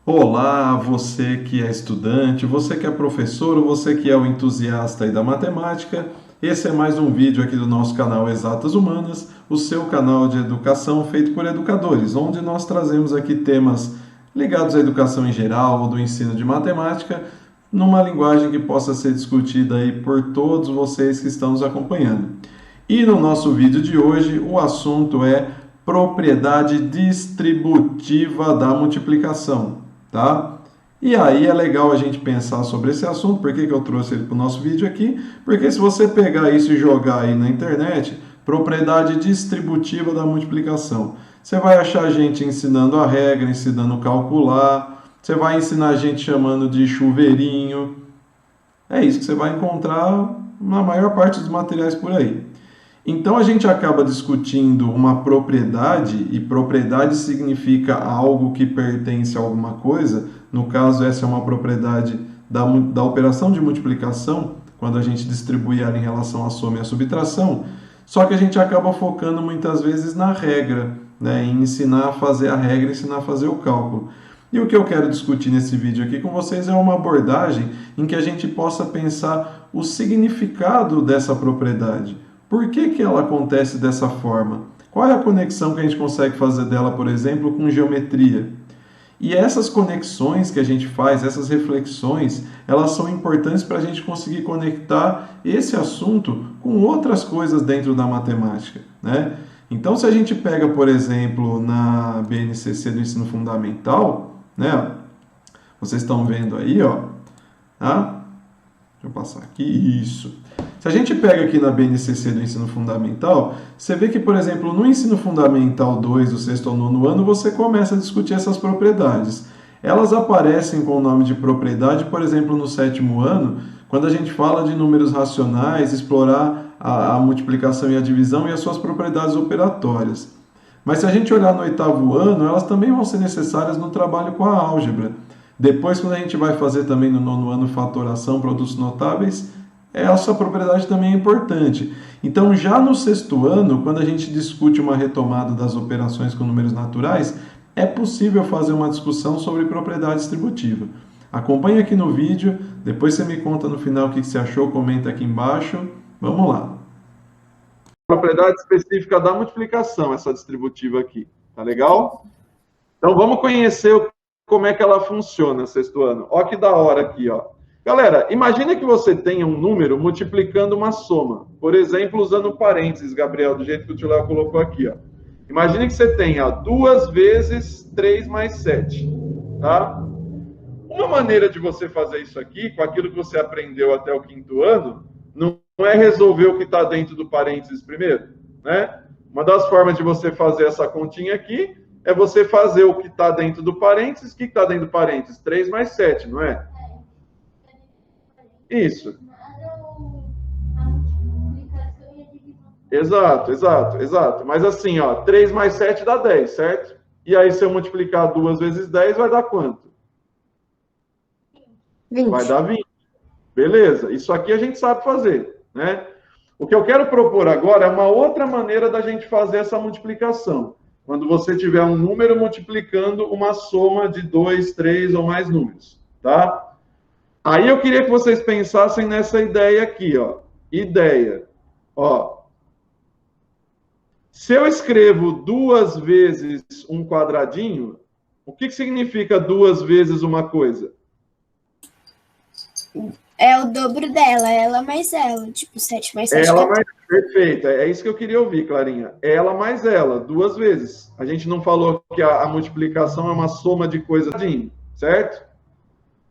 Olá, você que é estudante, você que é professor ou você que é o entusiasta aí da matemática. Esse é mais um vídeo aqui do nosso canal Exatas Humanas, o seu canal de educação feito por educadores, onde nós trazemos aqui temas ligados à educação em geral ou do ensino de matemática, numa linguagem que possa ser discutida aí por todos vocês que estão nos acompanhando. E no nosso vídeo de hoje, o assunto é propriedade distributiva da multiplicação, tá? E aí é legal a gente pensar sobre esse assunto. Por que eu trouxe ele para o nosso vídeo aqui? Porque se você pegar isso e jogar aí na internet, propriedade distributiva da multiplicação, você vai achar gente ensinando a regra, ensinando a calcular, você vai ensinar gente chamando de chuveirinho. É isso que você vai encontrar na maior parte dos materiais por aí. Então a gente acaba discutindo uma propriedade, e propriedade significa algo que pertence a alguma coisa. No caso, essa é uma propriedade da operação de multiplicação, quando a gente distribui ela em relação à soma e à subtração. Só que a gente acaba focando muitas vezes na regra, né, em ensinar a fazer a regra, ensinar a fazer o cálculo. E o que eu quero discutir nesse vídeo aqui com vocês é uma abordagem em que a gente possa pensar o significado dessa propriedade. Por que ela acontece dessa forma? Qual é a conexão que a gente consegue fazer dela, por exemplo, com geometria? E essas conexões que a gente faz, essas reflexões, elas são importantes para a gente conseguir conectar esse assunto com outras coisas dentro da matemática, né? Então, se a gente pega, por exemplo, na BNCC do ensino fundamental, né? Vocês estão vendo aí, ó, tá? Deixa eu passar aqui, isso. Se a gente pega aqui na BNCC do ensino fundamental, você vê que, por exemplo, no ensino fundamental 2, do sexto ao nono ano, você começa a discutir essas propriedades. Elas aparecem com o nome de propriedade, por exemplo, no sétimo ano, quando a gente fala de números racionais, explorar a multiplicação e a divisão e as suas propriedades operatórias. Mas se a gente olhar no oitavo ano, elas também vão ser necessárias no trabalho com a álgebra. Depois, quando a gente vai fazer também no nono ano fatoração, produtos notáveis, essa propriedade também é importante. Então, já no sexto ano, quando a gente discute uma retomada das operações com números naturais, é possível fazer uma discussão sobre propriedade distributiva. Acompanhe aqui no vídeo, depois você me conta no final o que você achou, comenta aqui embaixo. Vamos lá. Propriedade específica da multiplicação, essa distributiva aqui. Tá legal? Então, vamos conhecer como é que ela funciona, sexto ano. Ó que da hora aqui, ó. Galera, imagine que você tenha um número multiplicando uma soma. Por exemplo, usando parênteses, Gabriel, do jeito que o tio Léo colocou aqui, ó. Imagine que você tenha 2 vezes 3 mais 7, tá? Uma maneira de você fazer isso aqui, com aquilo que você aprendeu até o quinto ano, não é resolver o que está dentro do parênteses primeiro, né? Uma das formas de você fazer essa continha aqui é você fazer o que está dentro do parênteses. O que está dentro do parênteses? 3 mais 7, não é? Isso. Exato, exato, exato. Mas assim, ó, 3 mais 7 dá 10, certo? E aí, se eu multiplicar 2 vezes 10, vai dar quanto? 20. Vai dar 20. Beleza, isso aqui a gente sabe fazer, né? O que eu quero propor agora é uma outra maneira da gente fazer essa multiplicação. Quando você tiver um número multiplicando uma soma de 2, 3 ou mais números, tá? Aí eu queria que vocês pensassem nessa ideia aqui, ó. Ideia. Ó. Se eu escrevo 2 vezes um quadradinho, o que significa 2 vezes uma coisa? É o dobro dela, ela mais ela. Tipo, 7 mais 7 Ela 14. mais. Perfeito, é isso que eu queria ouvir, Clarinha. Ela mais ela, 2 vezes. A gente não falou que a multiplicação é uma soma de coisas, certo?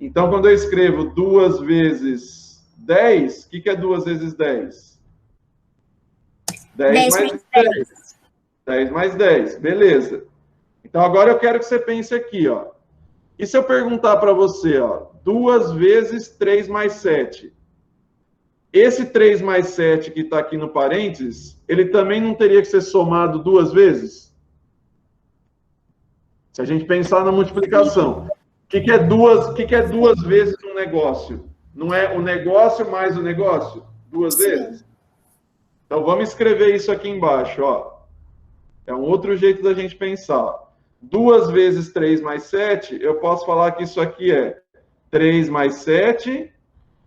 Então, quando eu escrevo 2 vezes 10, o que é 2 vezes 10? 10 10 mais mais 10. 10. 10 mais 10, beleza. Então, agora eu quero que você pense aqui, ó. E se eu perguntar para você, ó, 2 vezes 3 mais 7? Esse 3 mais 7 que está aqui no parênteses, ele também não teria que ser somado 2 vezes? Se a gente pensar na multiplicação. Que é duas vezes um negócio? Não é o negócio mais o negócio? 2 vezes? Então, vamos escrever isso aqui embaixo, ó. É um outro jeito da gente pensar. 2 vezes 3 mais 7, eu posso falar que isso aqui é 3 mais 7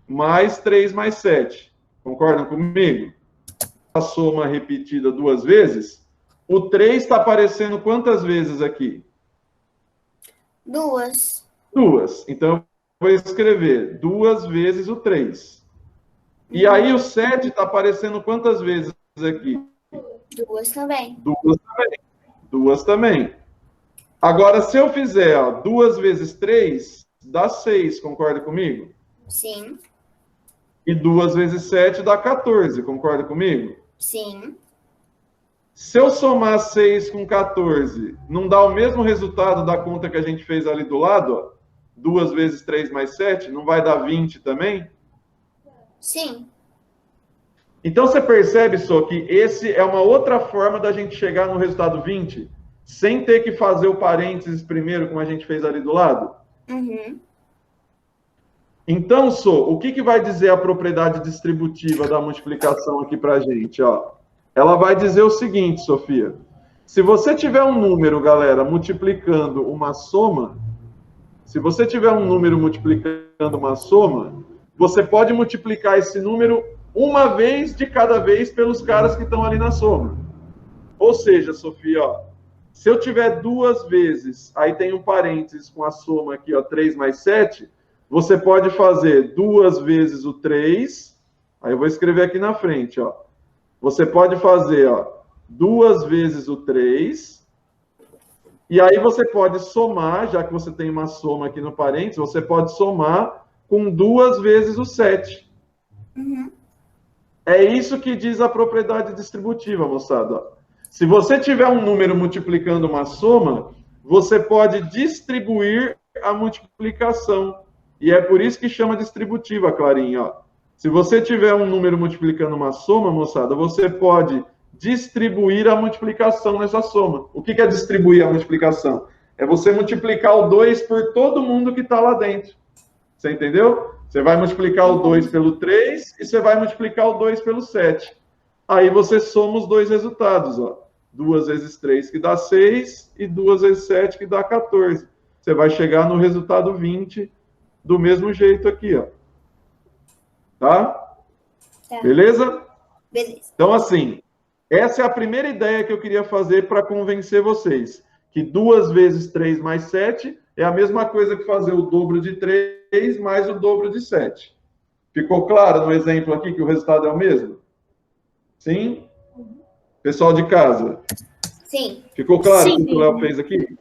mais 3 mais 7. Concordam comigo? A soma repetida 2 vezes, o 3 está aparecendo quantas vezes aqui? 2. 2. Então, eu vou escrever 2 vezes o 3. E aí, o 7 está aparecendo quantas vezes aqui? 2 também. 2 também. 2 também. Agora, se eu fizer 2 vezes 3, dá 6, concorda comigo? Sim. E 2 vezes 7 dá 14, concorda comigo? Sim. Se eu somar 6 com 14, não dá o mesmo resultado da conta que a gente fez ali do lado? Ó? 2 vezes 3 mais 7, não vai dar 20 também? Sim. Então, você percebe só que esse é uma outra forma da gente chegar no resultado 20, sem ter que fazer o parênteses primeiro, como a gente fez ali do lado? Uhum. Então, o que vai dizer a propriedade distributiva da multiplicação aqui para a gente? Ó? Ela vai dizer o seguinte, Sofia. Se você tiver um número, galera, multiplicando uma soma, se você tiver um número multiplicando uma soma, você pode multiplicar esse número uma vez de cada vez pelos caras que estão ali na soma. Ou seja, Sofia, ó, se eu tiver 2 vezes, aí tem um parênteses com a soma aqui, ó, 3 mais 7, você pode fazer 2 vezes o 3, aí eu vou escrever aqui na frente, ó. Você pode fazer, ó, 2 vezes o 3, e aí você pode somar, já que você tem uma soma aqui no parênteses, você pode somar com 2 vezes o 7. Uhum. É isso que diz a propriedade distributiva, moçada. Se você tiver um número multiplicando uma soma, você pode distribuir a multiplicação. E é por isso que chama distributiva, Clarinha. Ó. Se você tiver um número multiplicando uma soma, moçada, você pode distribuir a multiplicação nessa soma. O que é distribuir a multiplicação? É você multiplicar o 2 por todo mundo que está lá dentro. Você entendeu? Você vai multiplicar o 2 pelo 3 e você vai multiplicar o 2 pelo 7. Aí você soma os dois resultados. Ó. 2 vezes 3 que dá 6 e 2 vezes 7 que dá 14. Você vai chegar no resultado 20 do mesmo jeito aqui. Ó. Tá? Beleza? Beleza. Então, assim, essa é a primeira ideia que eu queria fazer para convencer vocês. Que 2 vezes 3 mais 7 é a mesma coisa que fazer o dobro de 3 mais o dobro de 7. Ficou claro no exemplo aqui que o resultado é o mesmo? Sim? Pessoal de casa? Sim. Ficou claro Sim. o que o Léo fez aqui?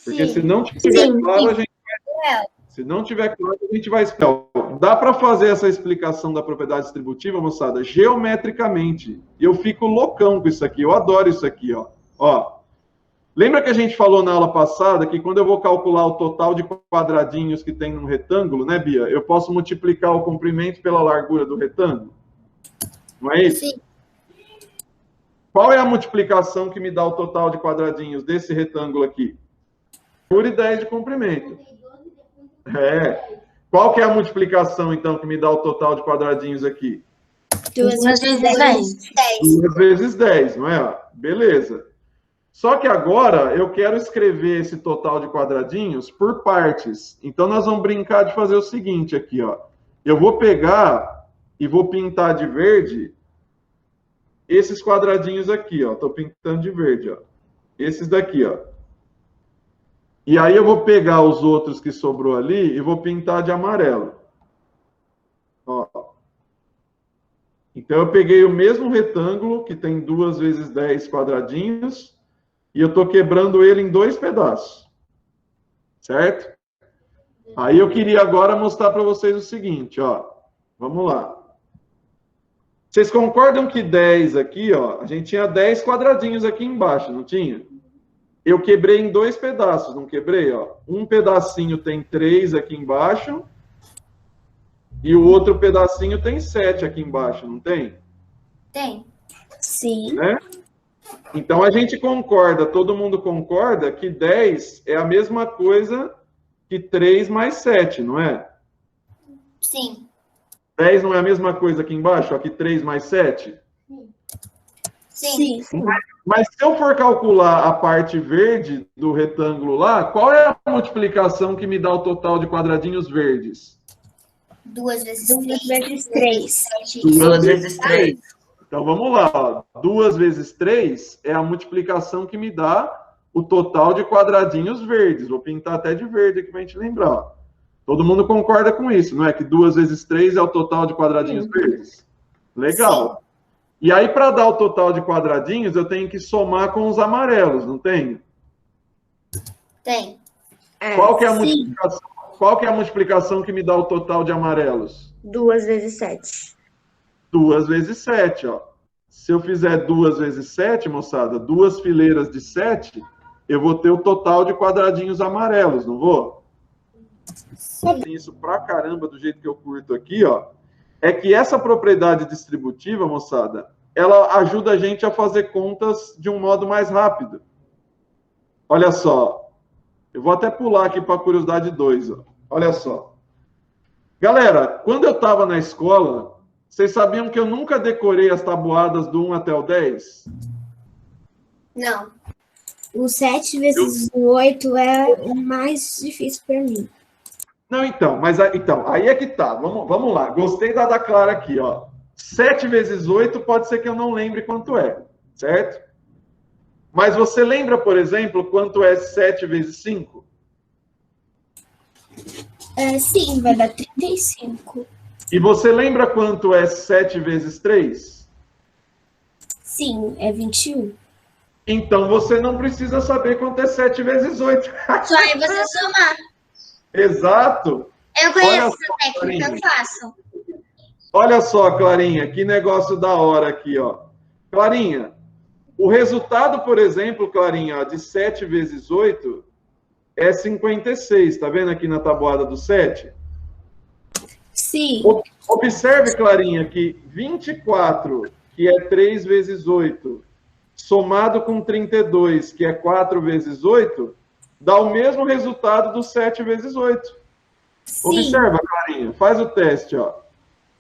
Porque Sim. se não tiver claro, a gente vai... Se não tiver claro, a gente vai explicar. Dá para fazer essa explicação da propriedade distributiva, moçada, geometricamente. E eu fico loucão com isso aqui. Eu adoro isso aqui, ó. Ó. Lembra que a gente falou na aula passada que quando eu vou calcular o total de quadradinhos que tem num retângulo, né, Bia? Eu posso multiplicar o comprimento pela largura do retângulo? Não é isso? Sim. Qual é a multiplicação que me dá o total de quadradinhos desse retângulo aqui? Por 10 de comprimento. É. Qual que é a multiplicação, então, que me dá o total de quadradinhos aqui? 2 vezes 10. 2 vezes 10, não é? Beleza. Só que agora eu quero escrever esse total de quadradinhos por partes. Então, nós vamos brincar de fazer o seguinte aqui, ó. Eu vou pegar e vou pintar de verde esses quadradinhos aqui, ó. Estou pintando de verde, ó. Esses daqui, ó. E aí eu vou pegar os outros que sobrou ali e vou pintar de amarelo. Ó. Então, eu peguei o mesmo retângulo, que tem 2 vezes 10 quadradinhos, e eu estou quebrando ele em 2 pedaços. Certo? Aí eu queria agora mostrar para vocês o seguinte, ó. Vamos lá. Vocês concordam que 10 aqui, ó, a gente tinha 10 quadradinhos aqui embaixo, não tinha? Eu quebrei em 2 pedaços, não quebrei? Ó. Um pedacinho tem 3 aqui embaixo e o outro pedacinho tem 7 aqui embaixo, não tem? Tem. Sim. Né? Então, a gente concorda, todo mundo concorda que 10 é a mesma coisa que 3 mais 7, não é? Sim. 10 não é a mesma coisa aqui embaixo, aqui 3 mais 7? Sim. Mas se eu for calcular a parte verde do retângulo lá, qual é a multiplicação que me dá o total de quadradinhos verdes? 2 vezes 3. 2 vezes 3. Então vamos lá. Ó. 2 vezes 3 é a multiplicação que me dá o total de quadradinhos verdes. Vou pintar até de verde aqui para a gente lembrar. Ó. Todo mundo concorda com isso, não é? Que 2 vezes 3 é o total de quadradinhos verdes. Legal. Sim. E aí, para dar o total de quadradinhos, eu tenho que somar com os amarelos, não tenho? Tem. Qual que é a multiplicação? Qual que é a multiplicação que me dá o total de amarelos? 2 vezes 7. 2 vezes 7, ó. Se eu fizer 2 vezes 7, moçada, 2 fileiras de 7, eu vou ter o total de quadradinhos amarelos, não vou? Isso pra caramba, do jeito que eu curto aqui, ó, é que essa propriedade distributiva, moçada, ela ajuda a gente a fazer contas de um modo mais rápido. Olha só, eu vou até pular aqui para a curiosidade 2, ó. Olha só. Galera, quando eu estava na escola, vocês sabiam que eu nunca decorei as tabuadas do 1 até o 10? Não. O 7 vezes o 8 é o mais difícil para mim. Não, então, mas então, aí é que tá. Vamos lá. Gostei da Clara aqui, ó. 7 vezes 8 pode ser que eu não lembre quanto é, certo? Mas você lembra, por exemplo, quanto é 7 vezes 5? Sim, vai dar 35. E você lembra quanto é 7 vezes 3? Sim, é 21. Então você não precisa saber quanto é 7 vezes 8. Só aí você somar. Exato. Eu conheço essa técnica, eu faço. Olha só, Clarinha, que negócio da hora aqui, ó. Clarinha, o resultado, por exemplo, Clarinha, de 7 vezes 8 é 56. Tá vendo aqui na tabuada do 7? Sim. Observe, Clarinha, que 24, que é 3 vezes 8, somado com 32, que é 4 vezes 8, dá o mesmo resultado do 7 vezes 8. Sim. Observa, Clarinha, faz o teste, ó.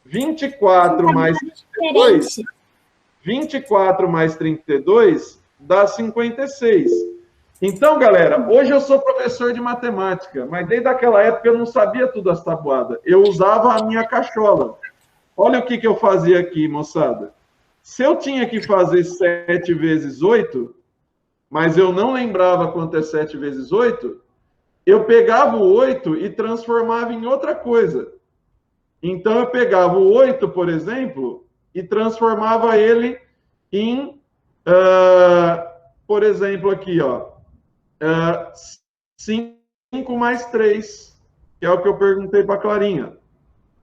24 mais 32, 24 mais 32 dá 56. Então, galera, hoje eu sou professor de matemática, mas desde aquela época eu não sabia tudo as tabuadas. Eu usava a minha cachola. Olha o que eu fazia aqui, moçada. Se eu tinha que fazer 7 vezes 8, mas eu não lembrava quanto é 7 vezes 8, eu pegava o 8 e transformava em outra coisa. Então, eu pegava o 8, por exemplo, e transformava ele em, por exemplo, aqui, ó, 5 mais 3, que é o que eu perguntei para a Clarinha.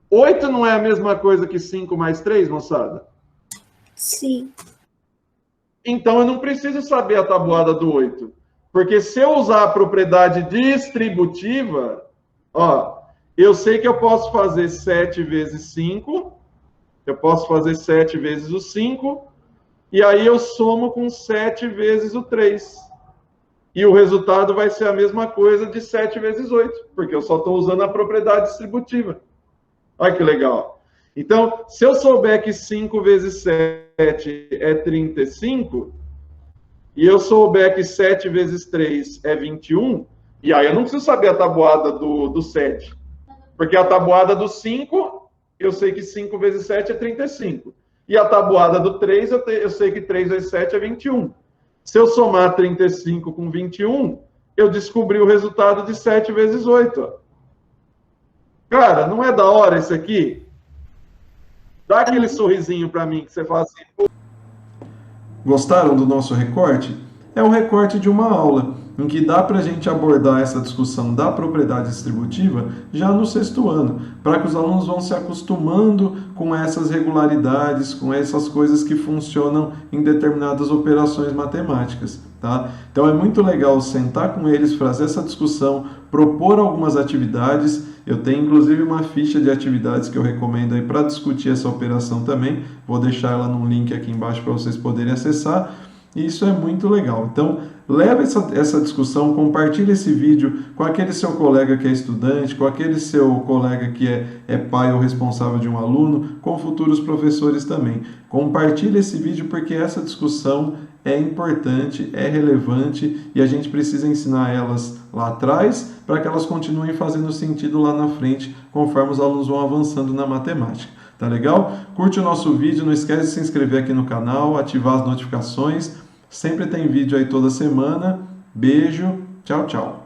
8 não é a mesma coisa que 5 mais 3, moçada? Sim. Então, eu não preciso saber a tabuada do 8. Porque se eu usar a propriedade distributiva, ó, eu sei que eu posso fazer 7 vezes 5, eu posso fazer 7 vezes o 5, e aí eu somo com 7 vezes o 3. E o resultado vai ser a mesma coisa de 7 vezes 8, porque eu só estou usando a propriedade distributiva. Olha que legal. Então, se eu souber que 5 vezes 7 é 35, e eu souber que 7 vezes 3 é 21, e aí eu não preciso saber a tabuada do 7. Porque a tabuada do 5, eu sei que 5 vezes 7 é 35. E a tabuada do 3, eu sei que 3 vezes 7 é 21. Se eu somar 35 com 21, eu descobri o resultado de 7 vezes 8. Ó. Cara, não é da hora isso aqui? Dá aquele sorrisinho para mim que você fala assim... Gostaram do nosso recorte? É um recorte de uma aula, em que dá para a gente abordar essa discussão da propriedade distributiva já no 6º ano, para que os alunos vão se acostumando com essas regularidades, com essas coisas que funcionam em determinadas operações matemáticas. Tá? Então é muito legal sentar com eles, fazer essa discussão, propor algumas atividades. Eu tenho inclusive uma ficha de atividades que eu recomendo aí para discutir essa operação também. Vou deixar ela no link aqui embaixo para vocês poderem acessar. E isso é muito legal. Então, leva essa discussão, compartilha esse vídeo com aquele seu colega que é estudante, com aquele seu colega que é pai ou responsável de um aluno, com futuros professores também. Compartilha esse vídeo porque essa discussão é importante, é relevante e a gente precisa ensinar elas lá atrás para que elas continuem fazendo sentido lá na frente, conforme os alunos vão avançando na matemática. Tá legal? Curte o nosso vídeo, não esquece de se inscrever aqui no canal, ativar as notificações. Sempre tem vídeo aí toda semana. Beijo, tchau, tchau.